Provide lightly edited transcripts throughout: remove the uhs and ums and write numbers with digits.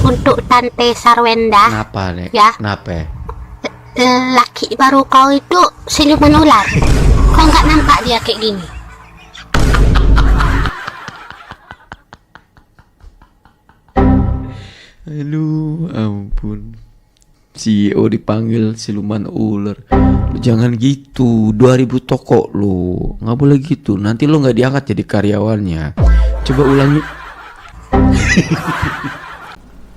untuk Tante Sarwenda. Kenapa, Nek? Ya. Kenapa? Laki baru kau itu siluman ular. Kau nggak nampak dia kayak gini? Aduh, ampun. CEO dipanggil siluman ular. Lu jangan gitu, 2000 toko lu. Nggak boleh gitu, nanti lu nggak diangkat jadi karyawannya. Coba ulangi.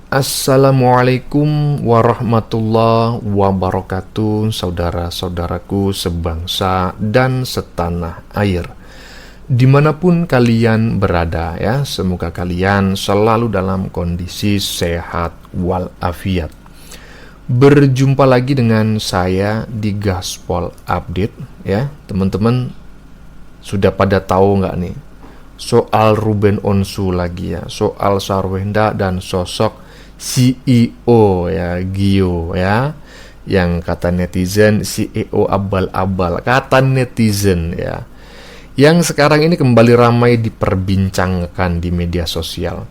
Assalamualaikum warahmatullahi wabarakatuh, saudara-saudaraku sebangsa dan setanah air. Dimanapun kalian berada ya, semoga kalian selalu dalam kondisi sehat walafiat. Berjumpa lagi dengan saya di Gaspol Update ya, teman-teman. Sudah pada tahu nggak nih soal Ruben Onsu lagi ya, soal Sarwenda dan sosok CEO ya, Gio ya, yang kata netizen CEO abal-abal, kata netizen ya, yang sekarang ini kembali ramai diperbincangkan di media sosial.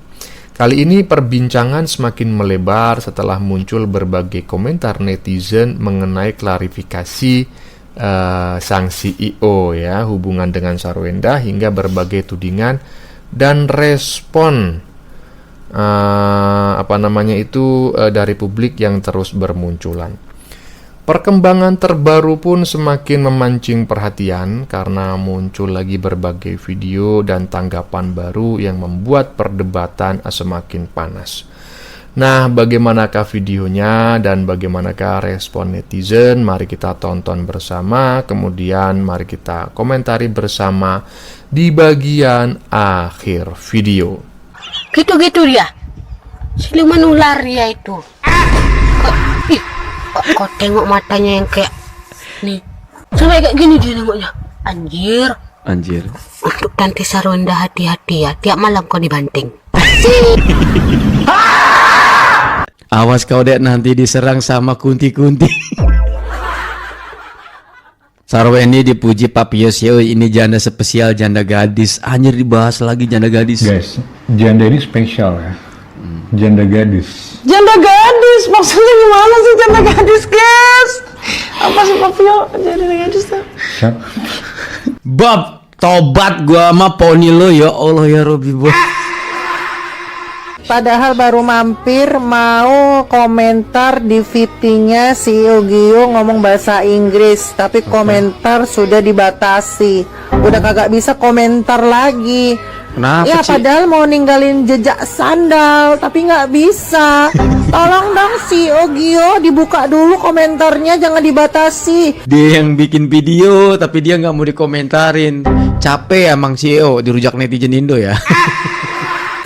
Kali ini perbincangan semakin melebar setelah muncul berbagai komentar netizen mengenai klarifikasi sang CEO ya, hubungan dengan Sarwenda, hingga berbagai tudingan dan respon dari publik yang terus bermunculan. Perkembangan terbaru pun semakin memancing perhatian karena muncul lagi berbagai video dan tanggapan baru yang membuat perdebatan semakin panas. Nah, bagaimanakah videonya dan bagaimanakah respon netizen? Mari kita tonton bersama, kemudian mari kita komentari bersama di bagian akhir video. Gitu-gitu dia, siluman ular ya itu. Kok tengok matanya yang kayak nih, sampai kayak gini dia nengoknya. Anjir. Untuk Tante Sarwenda hati-hati ya, tiap malam kau dibanting. Awas kau dek nanti diserang sama kunti-kunti. Sarwendi dipuji Pak Piosio, ini janda spesial, janda gadis. Anjir, dibahas lagi janda gadis. Guys, janda ini spesial ya. Janda gadis. Janda gadis, maksudnya gimana sih janda gadis, guys? Apa sih Pak Pio, janda gadis tuh? Bob, tobat gua sama poni lo ya Allah ya Robi Bob. Padahal baru mampir mau komentar di VT-nya CEO Gio ngomong bahasa Inggris, tapi komentar sudah dibatasi. Udah kagak bisa komentar lagi. Kenapa ya sih? padahal mau ninggalin jejak sandal, tapi nggak bisa. Tolong dong CEO Gio dibuka dulu komentarnya, jangan dibatasi. Dia yang bikin video tapi dia nggak mau dikomentarin. Capek emang CEO dirujak netizen Indo ya.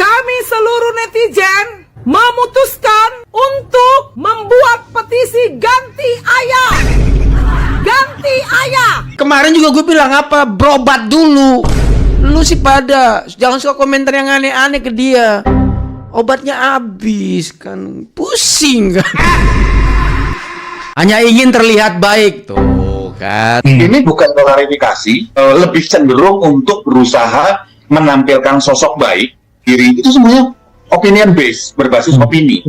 Kami seluruh netizen memutuskan untuk membuat petisi ganti ayah. Ganti ayah. Kemarin juga gue bilang apa, berobat dulu. Lu sih pada jangan suka komentar yang aneh-aneh ke dia. Obatnya habis kan, pusing kan. Hanya ingin terlihat baik tuh kan. Ini bukan klarifikasi, lebih cenderung untuk berusaha menampilkan sosok baik. Diri itu semuanya opinion based, berbasis opini.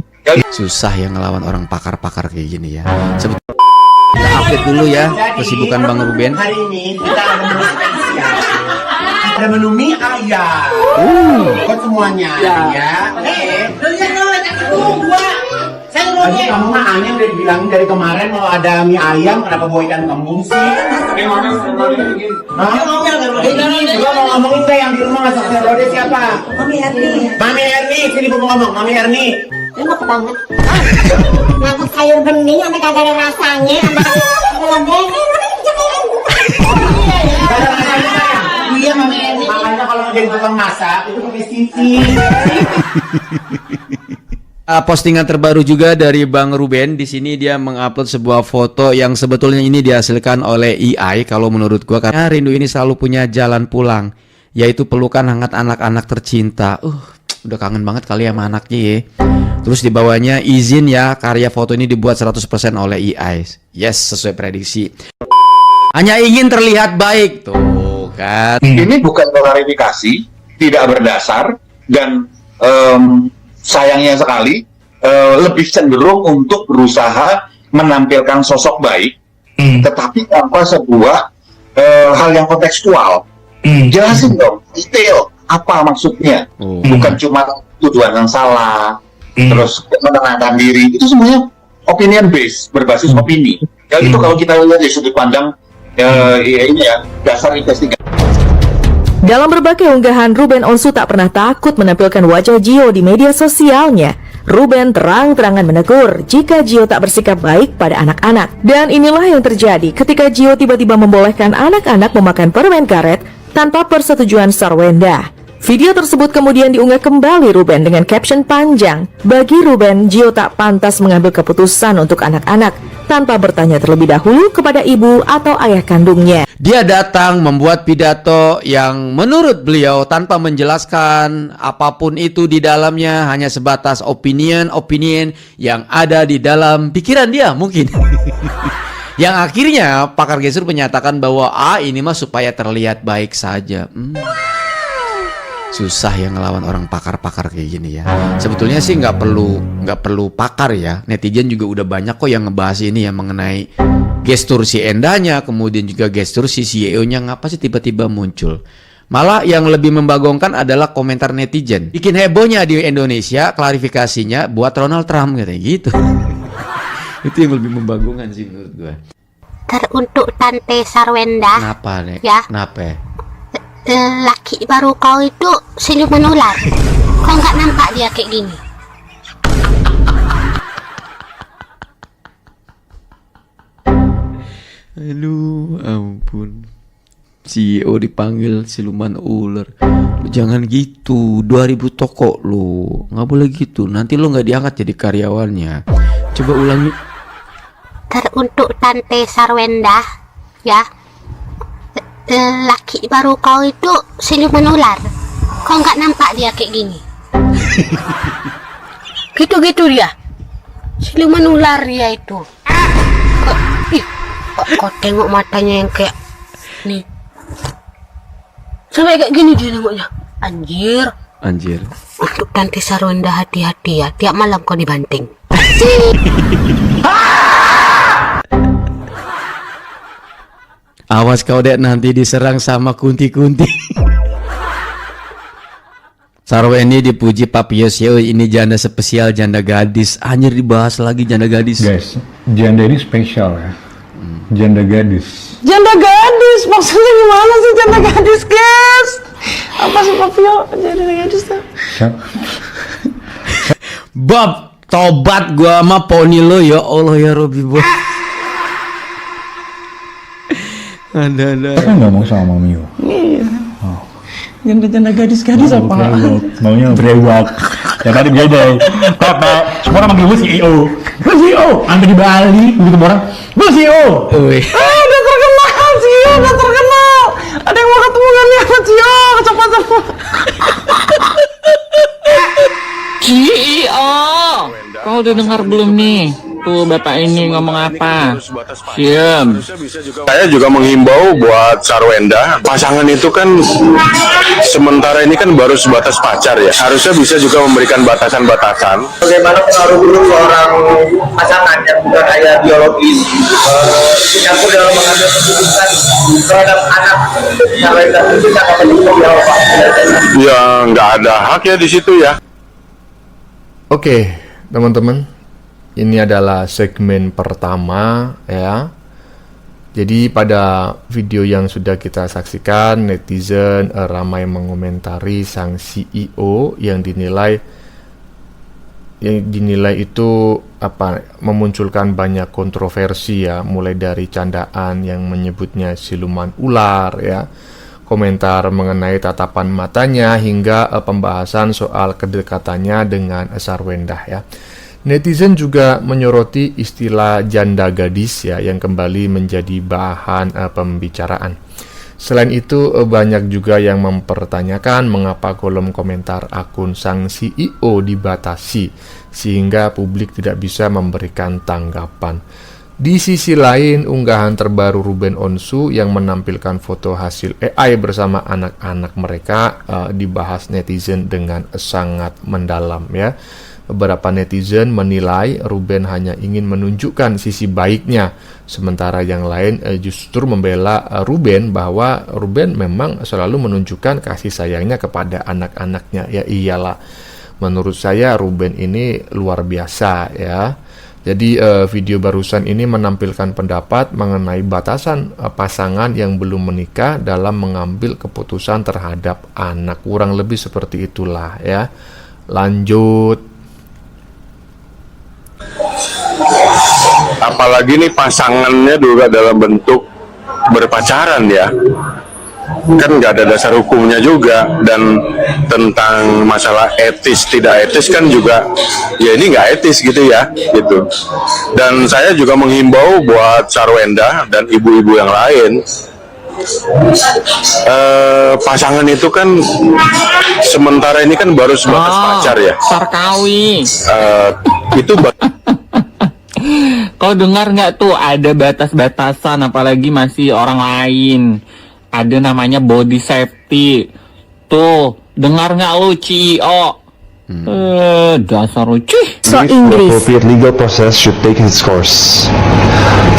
Susah ya ngelawan orang pakar-pakar kayak gini ya. Kita update dulu ya kesibukan Bang Ruben. Hari ini kita ada menu mie ayam. Buat semuanya ya. Tadi kamu mah aneh udah dibilangin dari kemarin mau ada mie ayam, kenapa bawa ikan kembung sih? Gua mau ngomongin teh yang di rumah masak serode siapa? Mami Erni, sini gua mau ngomong, Mami Erni. Enak banget. Masak sayur bening, sampai kagak ada rasanya. Iya Mami Erni. Makanya kalau mau jadi tukang masak itu pakai sisi. Postingan terbaru juga dari Bang Ruben. Di sini dia mengupload sebuah foto yang sebetulnya ini dihasilkan oleh AI kalau menurut gua, karena rindu ini selalu punya jalan pulang, yaitu pelukan hangat anak-anak tercinta. Udah kangen banget kali sama anaknya ya. Terus di bawahnya izin ya, karya foto ini dibuat 100% oleh AI. Yes, sesuai prediksi. Hanya ingin terlihat baik tuh kan. Ini bukan klarifikasi, tidak berdasar, dan sayangnya sekali lebih cenderung untuk berusaha menampilkan sosok baik, tetapi tanpa sebuah hal yang kontekstual. Jelasin dong, detail apa maksudnya, bukan cuma tujuan yang salah, terus menenangkan diri. Itu semuanya opinion based, berbasis opini. Ya itu kalau kita lihat dari sudut pandang ini ya, dasar investigasi. Dalam berbagai unggahan, Ruben Onsu tak pernah takut menampilkan wajah Gio di media sosialnya. Ruben terang-terangan menegur jika Gio tak bersikap baik pada anak-anak. Dan inilah yang terjadi ketika Gio tiba-tiba membolehkan anak-anak memakan permen karet tanpa persetujuan Sarwenda. Video tersebut kemudian diunggah kembali Ruben dengan caption panjang. Bagi Ruben, Gio tak pantas mengambil keputusan untuk anak-anak tanpa bertanya terlebih dahulu kepada ibu atau ayah kandungnya. Dia datang membuat pidato yang menurut beliau tanpa menjelaskan apapun itu di dalamnya, hanya sebatas opinion yang ada di dalam pikiran dia mungkin. Yang akhirnya pakar gestur menyatakan bahwa ini mah supaya terlihat baik saja. Susah ya ngelawan orang pakar-pakar kayak gini ya. Sebetulnya sih nggak perlu pakar ya. Netizen juga udah banyak kok yang ngebahas ini ya, mengenai gestur si Endanya, kemudian juga gestur si CEO-nya. Ngapa sih tiba-tiba muncul? Malah yang lebih membagongkan adalah komentar netizen. Bikin hebohnya di Indonesia, klarifikasinya buat Donald Trump katanya gitu. Itu yang lebih membagongkan sih menurut gue. Untuk Tante Sarwenda. Kenapa nih? Ya. Kenapa? Laki baru kau itu siluman ular. Kau nggak nampak dia kayak gini? Aduh, ampun. CEO dipanggil siluman ular. Lu jangan gitu. 2000 toko lu. Nggak boleh gitu. Nanti lu nggak diangkat jadi karyawannya. Coba ulangi. Untuk Tante Sarwenda, ya. Laki baru kau itu siluman ular. Kau nggak nampak dia kayak gini? Gitu-gitu dia. Siluman ular dia itu. Kau tengok matanya yang kayak nih. Sampai kayak gini dia nengoknya. Anjir. Untuk Tante Sarwenda, hati-hati ya. Tiap malam kau dibanting. Awas kau dek nanti diserang sama kunti-kunti. Sarweni dipuji Papio CEO, ini janda spesial, janda gadis. Anjir, dibahas lagi janda gadis. Guys, janda ini spesial ya. Janda gadis. Janda gadis, maksudnya gimana sih janda gadis, guys? Apa sih Papio janda gadis tuh? Bob, tobat gua sama poni lo ya Allah ya Robi Bob. Ada. Kan ngomong sama Mami lo. Iya. Janda gadis-gadis apa? Maunya brewok. Ya tadi beda. Papa, semua orang manggil gue CEO. Gue CEO. Sampai di Bali, begitu orang. Gue CEO. Udah terkenal CEO, udah terkenal. Ada yang mau ketemu kan ya CEO, cepat-cepat. CEO, kau udah dengar belum nih? Tuh bapak ini ngomong apa? Diam. Saya juga menghimbau buat Sarwenda, pasangan itu kan sementara ini kan baru sebatas pacar ya. Harusnya bisa juga memberikan batasan-batasan. Bagaimana pengaruh dulu seorang pasangan yang bukan ayah biologis campur dalam mengambil keputusan terhadap anak Sarwenda itu sangat penting Pak. Ya nggak ada hak ya di situ ya. Oke, teman-teman. Ini adalah segmen pertama ya. Jadi pada video yang sudah kita saksikan, netizen ramai mengomentari sang CEO yang dinilai itu memunculkan banyak kontroversi ya, mulai dari candaan yang menyebutnya siluman ular ya, komentar mengenai tatapan matanya, hingga pembahasan soal kedekatannya dengan Sarwenda ya. Netizen juga menyoroti istilah janda gadis ya, yang kembali menjadi bahan pembicaraan. Selain itu, banyak juga yang mempertanyakan mengapa kolom komentar akun sang CEO dibatasi sehingga publik tidak bisa memberikan tanggapan. Di sisi lain, unggahan terbaru Ruben Onsu yang menampilkan foto hasil AI bersama anak-anak mereka dibahas netizen dengan sangat mendalam ya. Beberapa netizen menilai Ruben hanya ingin menunjukkan sisi baiknya, sementara yang lain justru membela Ruben bahwa Ruben memang selalu menunjukkan kasih sayangnya kepada anak-anaknya. Ya iyalah, menurut saya Ruben ini luar biasa ya. Jadi video barusan ini menampilkan pendapat mengenai batasan pasangan yang belum menikah dalam mengambil keputusan terhadap anak. Kurang lebih seperti itulah ya. Lanjut. Apalagi nih pasangannya juga dalam bentuk berpacaran ya, kan nggak ada dasar hukumnya juga. Dan tentang masalah etis tidak etis kan juga ya ini nggak etis gitu ya gitu. Dan saya juga menghimbau buat Sarwenda dan ibu-ibu yang lain, pasangan itu kan sementara ini kan baru sebatas pacar ya, Sarkawi. Itu Kau dengar nggak tuh ada batas-batasan, apalagi masih orang lain. Ada namanya body safety. Tuh, dengar nggak lu CEO? Dasar lucu. So English. Appropriate legal process should take its course.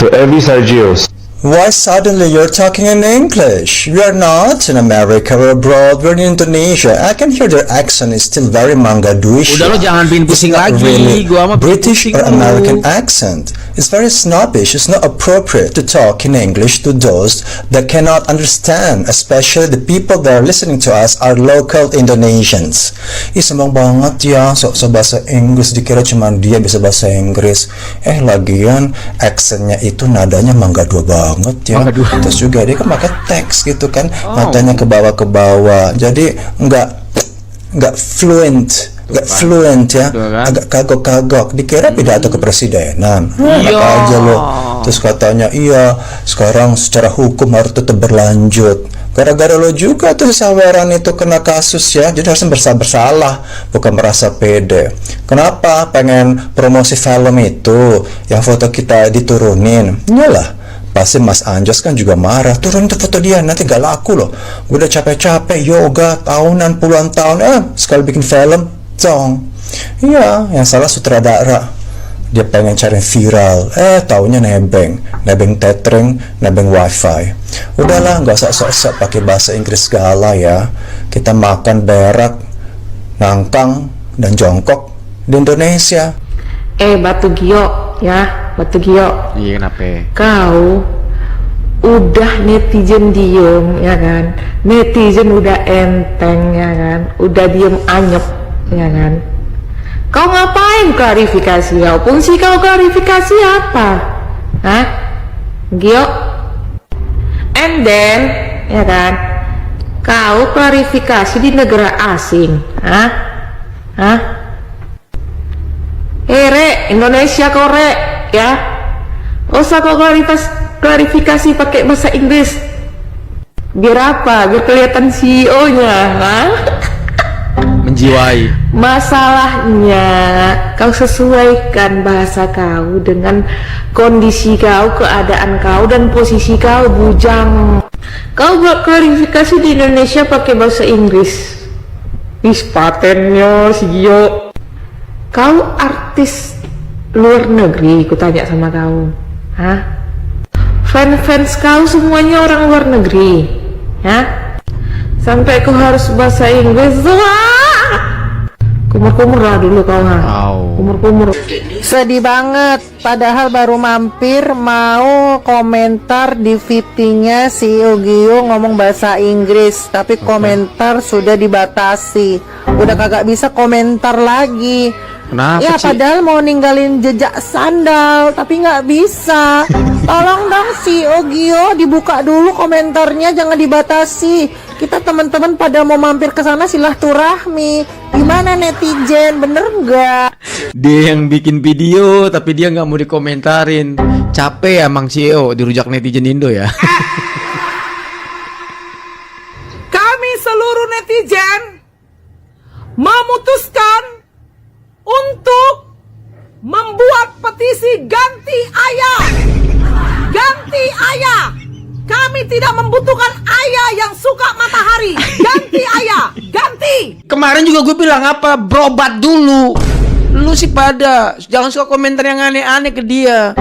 To every Sergios. Why suddenly you're talking in English? We are not in America or abroad, we're in Indonesia. I can hear their accent is still very Mangaduisha. Udah lo jangan bikin pusing lagi, really gua mah British pusing or lu. American accent. It's very snobbish. It's not appropriate to talk in English to those that cannot understand, especially the people that are listening to us are local Indonesians. Ih, sombong banget ya, sok-sok bahasa Inggris, dikira cuma dia bisa bahasa Inggris. Lagian accentnya itu nadanya Mangga Dua banget ya. Terus juga dia kan pakai teks gitu kan, matanya ke bawah, jadi nggak fluent ya, agak kagok-kagok, dikira pidato kepresidenan. Apa aja lo. Terus katanya iya sekarang secara hukum harus tetap berlanjut. Gara-gara lo juga tuh saweran itu kena kasus ya, jadi harus bersalah, bukan merasa pede. Kenapa pengen promosi film itu yang foto kita diturunin? Iyalah, pasti Mas Anjos kan juga marah, turun tuh foto dia, nanti gak laku loh. Gue udah capek-capek yoga tahunan, puluhan tahun, sekali bikin film, cong. Iya, yang salah sutradara. Dia pengen cari viral, taunya nebeng tethering, nebeng wifi. Udahlah, gak usah sok-sok pakai bahasa Inggris segala ya. Kita makan berak, nangkang, dan jongkok di Indonesia. Batu Gio ya, Batu Gio. Iya, kenapa? Kau udah netizen diem ya kan, netizen udah enteng ya kan, udah diem anyep ya kan. Kau ngapain klarifikasi? Kau fungsi kau klarifikasi apa? Hah? Gio? And then ya kan, kau klarifikasi di negara asing. Hah? Re, Indonesia kore ya. Usah kau klarifikasi pakai bahasa Inggris. Biar apa? Biar kelihatan CEO-nya, menjiwai. Masalahnya kau sesuaikan bahasa kau dengan kondisi kau, keadaan kau, dan posisi kau, bujang. Kau buat klarifikasi di Indonesia pakai bahasa Inggris. Patennya si Gio. Kau artis luar negeri, ku tanya sama kau. Fans kau semuanya orang luar negeri, ya? Sampai kau harus bahasa Inggris. Kumur-kumur lah dulu kau, kumur-kumur. Sedih banget, padahal baru mampir mau komentar di VT-nya CEO Gio ngomong bahasa Inggris, tapi komentar sudah dibatasi. Udah kagak bisa komentar lagi. Kenapa ya sih? Padahal mau ninggalin jejak sandal, tapi nggak bisa. Tolong dong CEO Gio dibuka dulu komentarnya, jangan dibatasi. Kita teman-teman pada mau mampir ke sana silaturahmi. Gimana netizen, bener nggak? Dia yang bikin video tapi dia nggak mau dikomentarin. Capek ya Mang CEO dirujak netizen Indo ya. Kami seluruh netizen memutuskan untuk membuat petisi ganti ayah. Ganti ayah. Kami tidak membutuhkan ayah yang suka matahari. Ganti ayah. Ganti. Kemarin juga gue bilang apa? Berobat dulu. Lu sih pada jangan suka komentar yang aneh-aneh ke dia.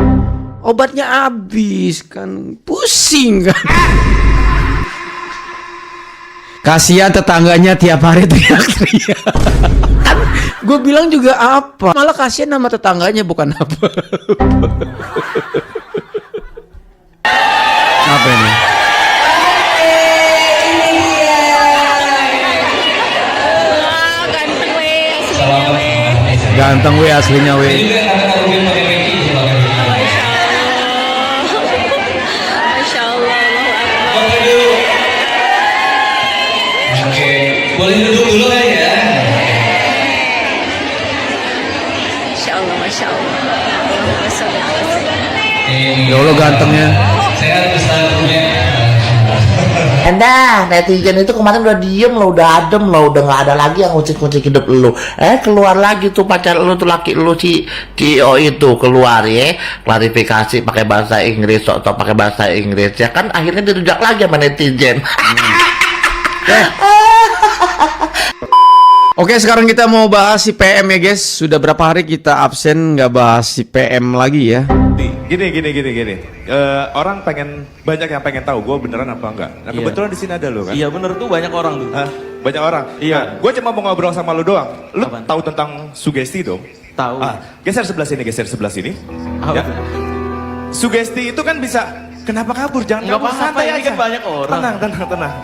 Obatnya habis kan, pusing kan. Kasihan tetangganya tiap hari teriak-teriak. Kan gue bilang juga apa? Malah kasihan nama tetangganya bukan apa. Apa ini? Ganteng we aslinya we. Boleh duduk dulu kan ya? Masya Allah. Ya Allah gantengnya. Sehat besarnya. Dah, netizen itu kemarin udah diem lo, udah adem lo, udah nggak ada lagi yang ngucik-ngucik hidup lo. Keluar lagi tuh pacar lo tuh, laki lo si Cio itu keluar ya, klarifikasi pakai bahasa Inggris, sok pakai bahasa Inggris ya kan, akhirnya dirujak lagi sama netizen. Oke, sekarang kita mau bahas si PM ya guys. Sudah berapa hari kita absen nggak bahas si PM lagi ya? Gini. Orang banyak yang pengen tahu gue beneran apa enggak. Nah kebetulan di sini ada lo kan. Iya bener tuh, banyak orang tuh. Banyak orang. Iya. Nah, gue cuma mau ngobrol sama lo doang. Lo tahu tentang sugesti dong? Tahu. Geser sebelah sini. Ya. Sugesti itu kan bisa. Kenapa kabur? Jangan kabur, santai aja. Ini kan banyak orang. Tenang.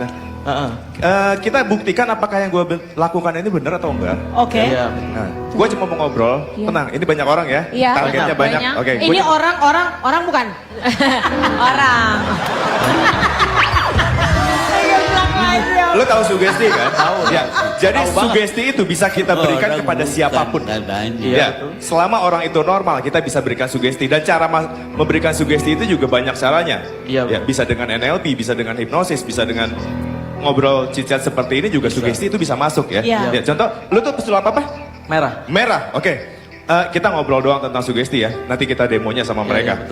Kita buktikan apakah yang gue lakukan ini benar atau enggak. Oke. Nah, gue cuma mau ngobrol. Tenang, ini banyak orang ya. Iya. Targetnya banyak. Oke. Ini orang bukan. Orang. Lo tahu sugesti kan? Tahu. Ya. Jadi sugesti itu bisa kita berikan kepada siapapun. Ya. Selama orang itu normal, kita bisa berikan sugesti, dan cara memberikan sugesti itu juga banyak caranya. Ya, bisa dengan NLP, bisa dengan hipnosis, bisa dengan ngobrol chit-chat seperti ini juga sugesti itu bisa masuk ya. Ya, contoh, lu tuh pesulap apa? Merah. Oke. Kita ngobrol doang tentang sugesti ya. Nanti kita demonya sama mereka.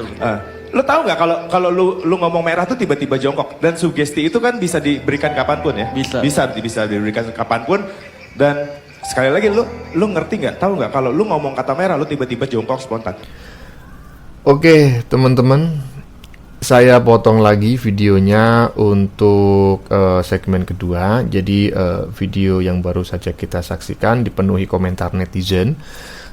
Lu tahu nggak kalau lu ngomong merah tuh tiba-tiba jongkok, dan sugesti itu kan bisa diberikan kapanpun ya. Bisa diberikan kapanpun. Dan sekali lagi lu ngerti nggak? Tahu nggak kalau lu ngomong kata merah lu tiba-tiba jongkok spontan. Oke, teman-teman. Saya potong lagi videonya untuk segmen kedua. Jadi video yang baru saja kita saksikan dipenuhi komentar netizen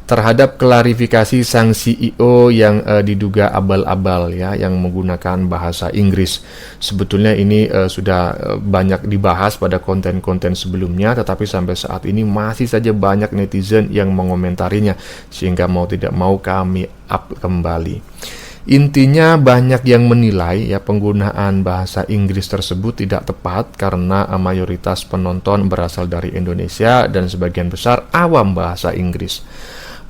terhadap klarifikasi sang CEO yang diduga abal-abal ya, yang menggunakan bahasa Inggris. Sebetulnya ini sudah banyak dibahas pada konten-konten sebelumnya, tetapi sampai saat ini masih saja banyak netizen yang mengomentarinya, sehingga mau tidak mau kami up kembali. Intinya banyak yang menilai ya penggunaan bahasa Inggris tersebut tidak tepat karena mayoritas penonton berasal dari Indonesia dan sebagian besar awam bahasa Inggris.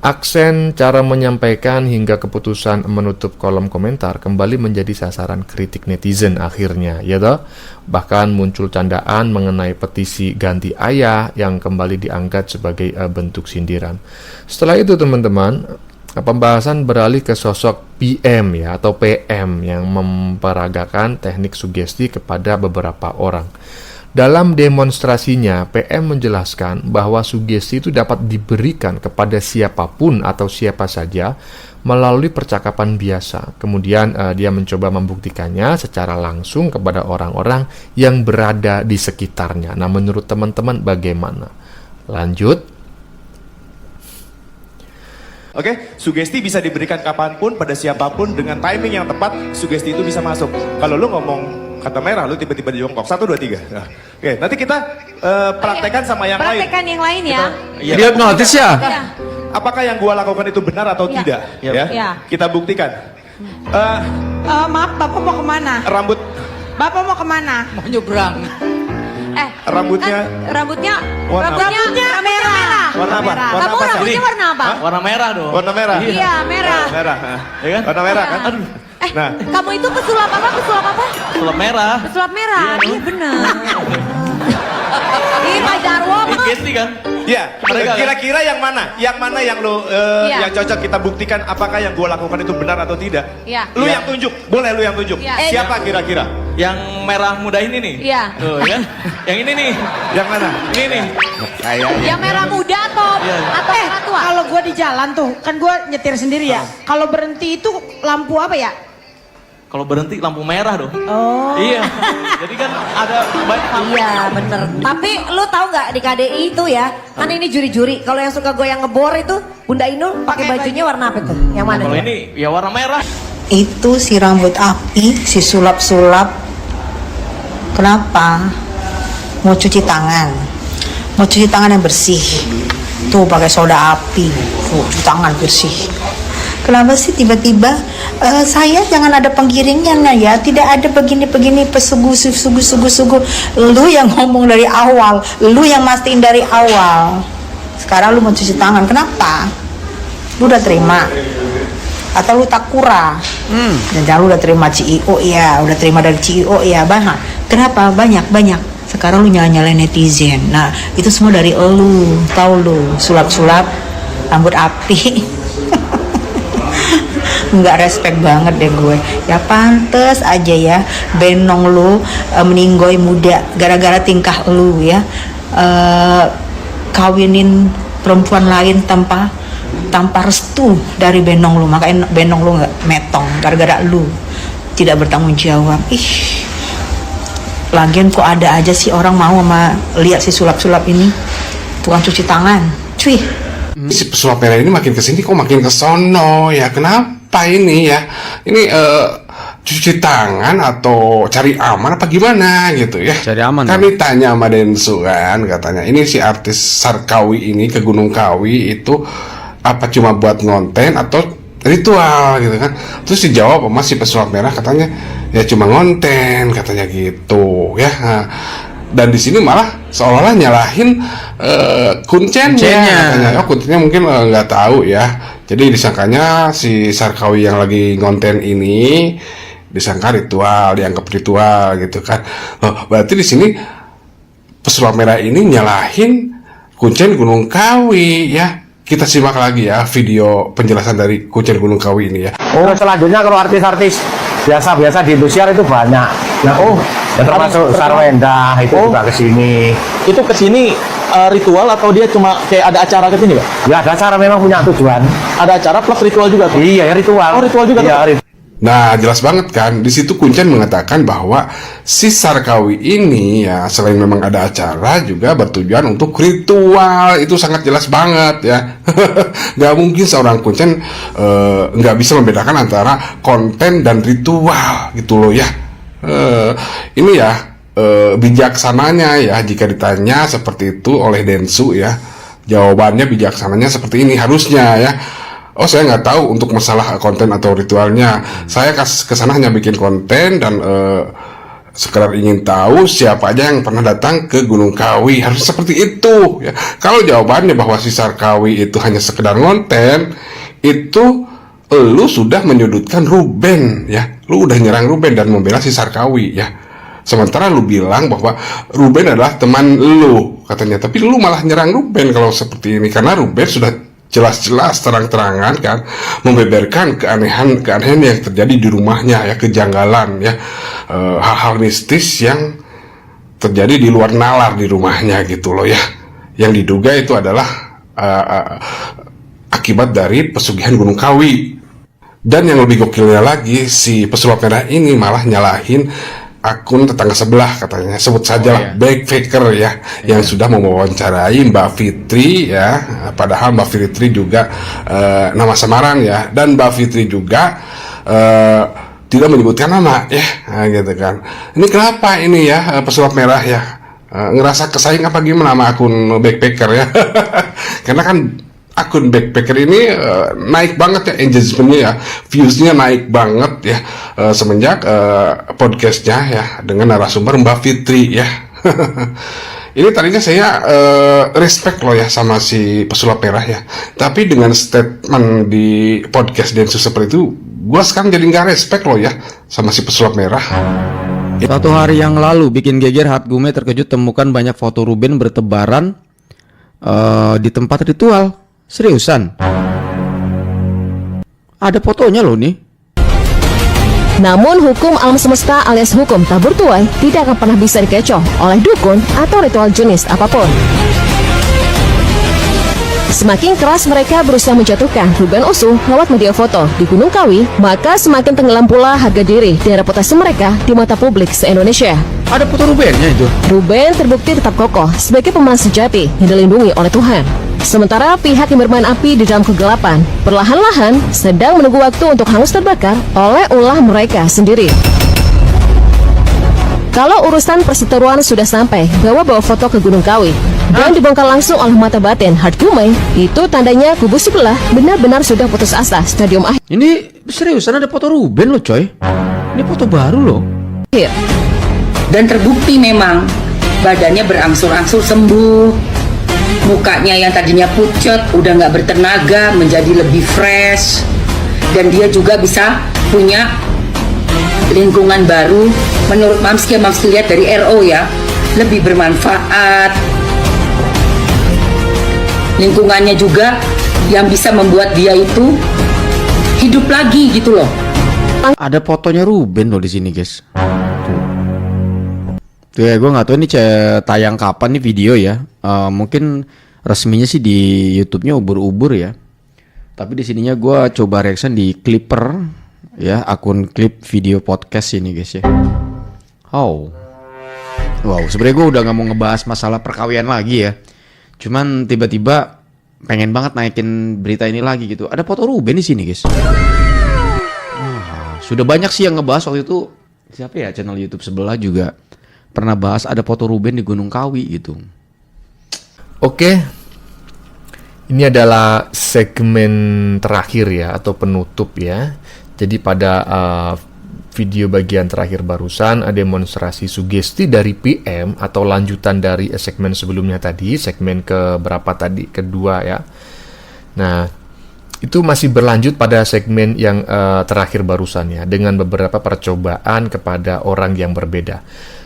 Aksen, cara menyampaikan hingga keputusan menutup kolom komentar kembali menjadi sasaran kritik netizen akhirnya, ya toh? Bahkan muncul candaan mengenai petisi ganti ayah yang kembali diangkat sebagai bentuk sindiran. Setelah itu teman-teman, pembahasan beralih ke sosok PM ya atau PM yang memperagakan teknik sugesti kepada beberapa orang. Dalam demonstrasinya, PM menjelaskan bahwa sugesti itu dapat diberikan kepada siapapun atau siapa saja melalui percakapan biasa. Kemudian dia mencoba membuktikannya secara langsung kepada orang-orang yang berada di sekitarnya. Nah, menurut teman-teman bagaimana? Lanjut. Oke, sugesti bisa diberikan kapanpun, pada siapapun, dengan timing yang tepat, sugesti itu bisa masuk. Kalau lu ngomong kata merah, lu tiba-tiba di jongkok. 1, 2, 3. Nah, oke, nanti kita praktekkan sama yang lain. Praktekkan yang lain ya. Dia hipnotis ya? Apakah yang gua lakukan itu benar atau tidak? Ya. Kita buktikan. Maaf, Bapak mau kemana? Bapak mau kemana? Mau nyebrang. Rambutnya merah. Warna apa? Kamu rambutnya warna apa? Warna merah dong. Warna merah. Iya, merah. Ya kan? Warna merah kan? Nah, kamu itu pesulap apa? Pesulap merah. Pesulap merah. Iya benar. Ih, Pak Jarwo. Sugesti kan? Iya, kira-kira yang mana? Yang mana yang lu yang cocok kita buktikan apakah yang gua lakukan itu benar atau tidak? Iya. Lu yang tunjuk. Boleh lu yang tunjuk. Siapa kira-kira? Yang merah muda ini nih. Iya. Tuh, kan? Yang ini nih. Yang mana? Ini nih. Yang merah muda stop atau orang tua? Kalau gue di jalan tuh, kan gue nyetir sendiri ya. Kalau berhenti itu lampu apa ya? Kalau berhenti lampu merah dong. Oh. Iya. Jadi kan ada banyak lampu. Iya bener. Tapi lu tahu nggak di KDI itu ya, kan ini juri-juri. Kalau yang suka goyang ngebor itu, Bunda Inul pakai bajunya warna apa tuh? Yang mana? Kalau ini ya warna merah. Itu si rambut api, si sulap-sulap. Kenapa? Mau cuci tangan. Mau cuci tangan yang bersih. Tuh pakai soda api. Tuh cuci tangan bersih. Kenapa sih tiba-tiba saya jangan ada penggiringnya nah ya, tidak ada begini-begini pesugu. Lu yang ngomong dari awal, lu yang mastiin dari awal. Sekarang lu mau cuci tangan, kenapa? Lu udah terima? Atau lu takura? Jangan lu udah terima CEO ya, udah terima dari CEO ya, banyak. Kenapa? Banyak. Sekarang lu nyalain netizen. Nah, itu semua dari lu, tahu lu, sulap-sulap, rambut api. Nggak respect banget deh gue. Ya pantes aja ya Benong lu meninggoy muda gara-gara tingkah lu ya, kawinin perempuan lain tanpa restu dari Benong lu. Makanya Benong lu nggak metong gara-gara lu tidak bertanggung jawab. Lagian kok ada aja sih orang mau sama lihat si sulap-sulap ini tukang cuci tangan, cuy. Si pesulap merah ini makin kesini kok makin kesono ya, kenapa ini ya? Ini cuci tangan atau cari aman apa gimana gitu ya? Cari aman. Kami tanya sama Densu kan, katanya ini si artis Sarkawi ini ke Gunung Kawi itu apa cuma buat ngonten atau ritual gitu kan? Terus dijawab sama si pesulap merah katanya ya cuma ngonten katanya gitu ya. Dan di sini malah seolah-olah nyalahin kuncennya katanya. Oh, kuncennya mungkin nggak tahu ya. Jadi disangkanya si Sarkawi yang lagi ngonten ini disangka ritual, dianggap ritual gitu kan. Oh, berarti di sini pesulap merah ini nyalahin kuncen Gunung Kawi ya. Kita simak lagi ya video penjelasan dari kuncen Gunung Kawi ini ya. Oh, selanjutnya kalau artis-artis biasa-biasa di Indosiar itu banyak. Nah, ya termasuk Sarwenda itu juga kesini. Itu kesini ritual atau dia cuma kayak ada acara kesini, Pak? Ya ada acara, memang punya tujuan. Ada acara plus ritual juga, Pak? Iya, ritual. Oh, ritual juga. Iya, Nah, jelas banget kan. Di situ Kuncen mengatakan bahwa si Sarkawi ini ya selain memang ada acara juga bertujuan untuk ritual. Itu sangat jelas banget ya. Gak mungkin seorang Kuncen nggak bisa membedakan antara konten dan ritual gitu loh ya. Ini ya bijaksananya ya jika ditanya seperti itu oleh Densu ya. Jawabannya bijaksananya seperti ini harusnya ya. Oh, saya nggak tahu untuk masalah konten atau ritualnya. Saya kesana hanya bikin konten dan sekedar ingin tahu siapa aja yang pernah datang ke Gunung Kawi. Harus seperti itu ya. Kalau jawabannya bahwa si Sarkawi itu hanya sekedar konten, itu lu sudah menyudutkan Ruben ya. Lu udah nyerang Ruben dan membela si Sarkawi ya. Sementara lu bilang bahwa Ruben adalah teman lu katanya, tapi lu malah nyerang Ruben kalau seperti ini karena Ruben sudah jelas-jelas terang-terangan kan membeberkan keanehan yang terjadi di rumahnya ya, kejanggalan ya, hal-hal mistis yang terjadi di luar nalar di rumahnya gitu loh ya, yang diduga itu adalah akibat dari pesugihan Gunung Kawi. Dan yang lebih gokilnya lagi, si pesulap merah ini malah nyalahin akun tetangga sebelah katanya, sebut saja backfaker ya, yang sudah mewawancarai Mbak Fitri ya, padahal Mbak Fitri juga nama samaran ya, dan Mbak Fitri juga tidak menyebutkan nama ya, nah, gitu kan. Ini kenapa ini ya pesulap merah ya ngerasa kesaing apa gimana sama akun backpacker ya? Karena kan akun backpacker ini naik banget ya engagementnya ya, viewsnya naik banget ya semenjak podcastnya ya dengan narasumber Mbak Fitri ya. Ini tadinya saya respect loh ya sama si pesulap merah ya, tapi dengan statement di podcast Densu seperti itu, gue sekarang jadi nggak respect loh ya sama si pesulap merah. Satu hari yang lalu bikin geger, Hatgume terkejut temukan banyak foto Ruben bertebaran di tempat ritual. Seriusan? Ada fotonya loh nih. Namun hukum alam semesta alias hukum tabur tuai tidak akan pernah bisa dikecoh oleh dukun atau ritual jenis apapun. Semakin keras mereka berusaha menjatuhkan Ruben Onsu lewat media foto di Gunung Kawi, maka semakin tenggelam pula harga diri dan reputasi mereka di mata publik se-Indonesia. Ada foto Rubennya itu. Ruben terbukti tetap kokoh sebagai pemenang sejati yang dilindungi oleh Tuhan. Sementara pihak yang bermain api di dalam kegelapan perlahan-lahan sedang menunggu waktu untuk hangus terbakar oleh ulah mereka sendiri. Kalau urusan perseteruan sudah sampai bawa foto ke Gunung Kawi dan dibongkar langsung oleh mata batin Hart Gumai, itu tandanya kubu sebelah benar-benar sudah putus asa stadium akhir. Ini seriusan ada foto Ruben loh coy. Ini foto baru loh. Dan terbukti memang badannya berangsur-angsur sembuh. Mukanya yang tadinya pucat udah nggak bertenaga menjadi lebih fresh. Dan dia juga bisa punya lingkungan baru menurut Mamski lihat dari RO ya, lebih bermanfaat. Lingkungannya juga yang bisa membuat dia itu hidup lagi gitu loh. Ada fotonya Ruben loh di sini guys. Tuh ya, gue nggak tahu ini tayang kapan nih video ya. Mungkin resminya sih di YouTube-nya ubur-ubur ya. Tapi di sininya gue coba reaction di Clipper ya, akun klip video podcast ini guys ya. Wow, sebenarnya gue udah nggak mau ngebahas masalah perkawinan lagi ya. Cuman tiba-tiba pengen banget naikin berita ini lagi gitu. Ada foto Ruben di sini guys. Sudah banyak sih yang ngebahas waktu itu. Siapa ya, channel YouTube sebelah juga pernah bahas ada foto Ruben di Gunung Kawi gitu. Oke, ini adalah segmen terakhir ya, atau penutup ya. Jadi pada video bagian terakhir barusan ada demonstrasi sugesti dari PM atau lanjutan dari segmen sebelumnya tadi, segmen keberapa tadi, kedua ya. Nah, itu masih berlanjut pada segmen yang terakhir barusan ya, dengan beberapa percobaan kepada orang yang berbeda.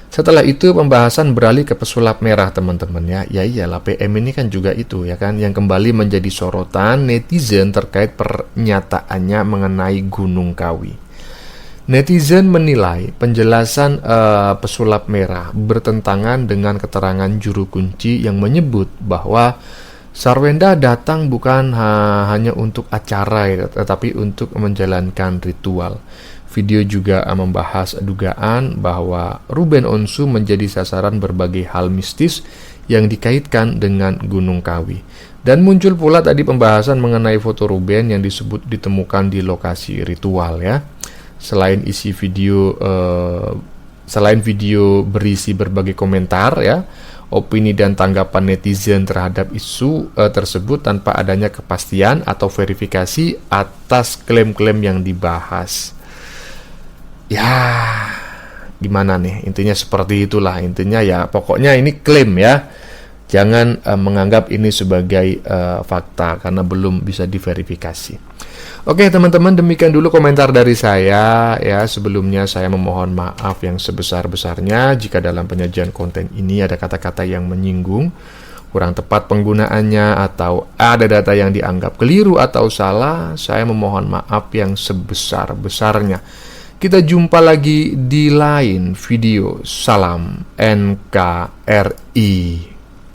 Setelah itu pembahasan beralih ke pesulap merah teman-teman ya. Ya iyalah, PM ini kan juga itu ya kan, yang kembali menjadi sorotan netizen terkait pernyataannya mengenai Gunung Kawi. Netizen menilai penjelasan pesulap merah bertentangan dengan keterangan juru kunci yang menyebut bahwa Sarwenda datang bukan hanya untuk acara tetapi untuk menjalankan ritual. Video juga membahas dugaan bahwa Ruben Onsu menjadi sasaran berbagai hal mistis yang dikaitkan dengan Gunung Kawi. Dan muncul pula tadi pembahasan mengenai foto Ruben yang disebut ditemukan di lokasi ritual ya. Selain video berisi berbagai komentar ya, opini dan tanggapan netizen terhadap isu tersebut tanpa adanya kepastian atau verifikasi atas klaim-klaim yang dibahas. Ya, gimana nih? Intinya seperti itulah. Intinya ya, pokoknya ini klaim ya. Jangan menganggap ini sebagai fakta karena belum bisa diverifikasi. Oke teman-teman, demikian dulu komentar dari saya ya. Sebelumnya saya memohon maaf yang sebesar-besarnya jika dalam penyajian konten ini ada kata-kata yang menyinggung, kurang tepat penggunaannya, atau ada data yang dianggap keliru atau salah. Saya memohon maaf yang sebesar-besarnya. Kita jumpa lagi di lain video. Salam NKRI.